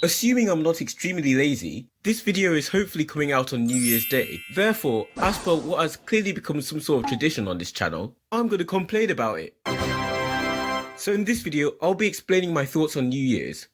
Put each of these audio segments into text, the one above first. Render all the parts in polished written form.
Assuming I'm not extremely lazy, this video is hopefully coming out on New Year's Day. Therefore, as per what has clearly become some sort of tradition on this channel, I'm going to complain about it. So in this video, I'll be explaining my thoughts on New Year's.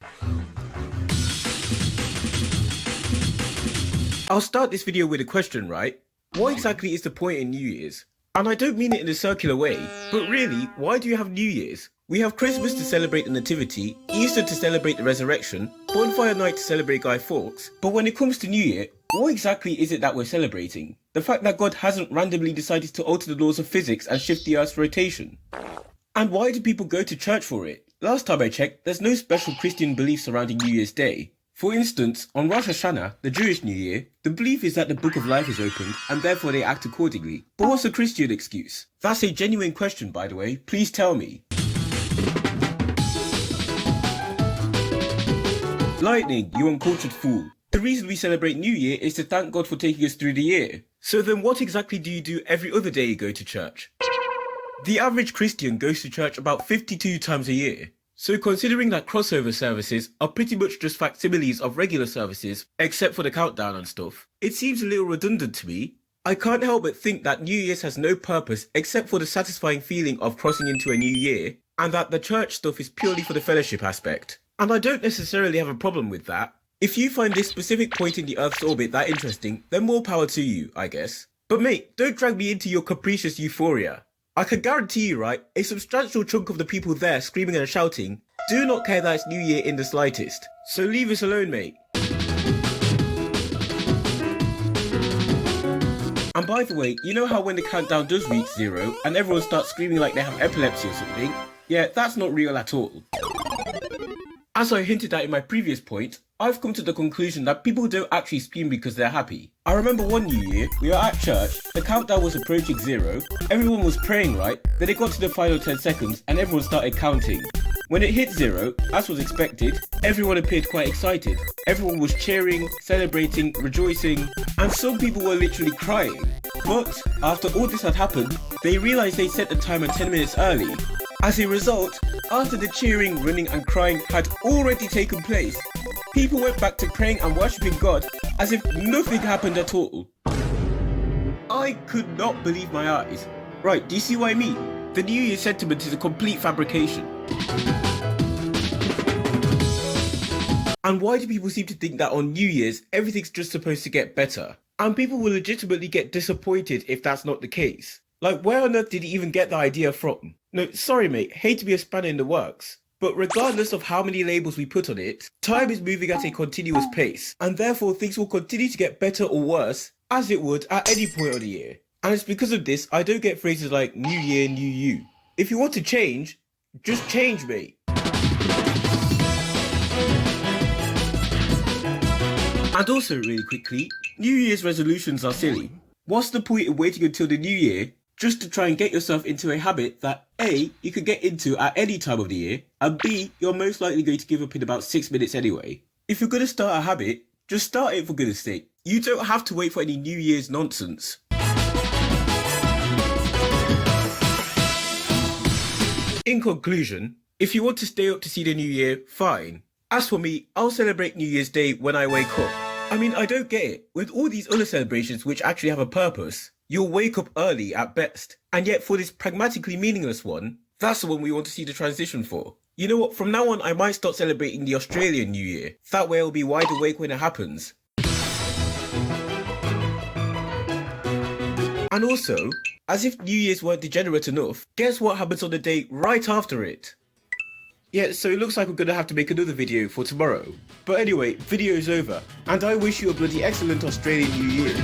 I'll start this video with a question, right? What exactly is the point in New Year's? And I don't mean it in a circular way, but really, why do you have New Year's? We have Christmas to celebrate the Nativity, Easter to celebrate the Resurrection, Bonfire Night to celebrate Guy Fawkes, but when it comes to New Year, what exactly is it that we're celebrating? The fact that God hasn't randomly decided to alter the laws of physics and shift the Earth's rotation? And why do people go to church for it? Last time I checked, there's no special Christian belief surrounding New Year's Day. For instance, on Rosh Hashanah, the Jewish New Year, the belief is that the Book of Life is opened and therefore they act accordingly. But what's the Christian excuse? That's a genuine question, by the way, please tell me. Lightning, you uncultured fool. The reason we celebrate New Year is to thank God for taking us through the year. So then what exactly do you do every other day you go to church? The average Christian goes to church about 52 times a year. So considering that crossover services are pretty much just facsimiles of regular services, except for the countdown and stuff, it seems a little redundant to me. I can't help but think that New Year's has no purpose except for the satisfying feeling of crossing into a new year, and that the church stuff is purely for the fellowship aspect. And I don't necessarily have a problem with that. If you find this specific point in the Earth's orbit that interesting, then more power to you, I guess. But mate, don't drag me into your capricious euphoria. I can guarantee you, right, a substantial chunk of the people there screaming and shouting do not care that it's New Year in the slightest. So leave us alone, mate. And by the way, you know how when the countdown does reach 0 and everyone starts screaming like they have epilepsy or something? Yeah, that's not real at all. As I hinted at in my previous point, I've come to the conclusion that people don't actually scream because they're happy. I remember one New Year, we were at church, the countdown was approaching 0, everyone was praying, right? Then it got to the final 10 seconds and everyone started counting. When it hit 0, as was expected, everyone appeared quite excited. Everyone was cheering, celebrating, rejoicing, and some people were literally crying. But after all this had happened, they realised they set the timer 10 minutes early. As a result, after the cheering, running and crying had already taken place, people went back to praying and worshipping God as if nothing happened at all. I could not believe my eyes. Right, do you see what I mean? The New Year sentiment is a complete fabrication. And why do people seem to think that on New Year's everything's just supposed to get better? And people will legitimately get disappointed if that's not the case. Like, where on earth did he even get the idea from? No, sorry mate, hate to be a spanner in the works, but regardless of how many labels we put on it, time is moving at a continuous pace, and therefore things will continue to get better or worse, as it would at any point of the year. And it's because of this I don't get phrases like New Year, New You. If you want to change, just change, mate. And also really quickly, New Year's resolutions are silly. What's the point in waiting until the new year just to try and get yourself into a habit that A, you could get into at any time of the year, and B, you're most likely going to give up in about 6 minutes anyway? If you're going to start a habit, just start it for goodness sake. You don't have to wait for any New Year's nonsense. In conclusion, if you want to stay up to see the new year, fine. As for me, I'll celebrate New Year's Day when I wake up. I mean, I don't get it. With all these other celebrations which actually have a purpose, you'll wake up early at best. And yet for this pragmatically meaningless one, that's the one we want to see the transition for. You know what, from now on I might start celebrating the Australian New Year. That way I'll be wide awake when it happens. And also, as if New Year's weren't degenerate enough, guess what happens on the day right after it? Yeah, so it looks like we're gonna have to make another video for tomorrow. But anyway, video's over, and I wish you a bloody excellent Australian New Year.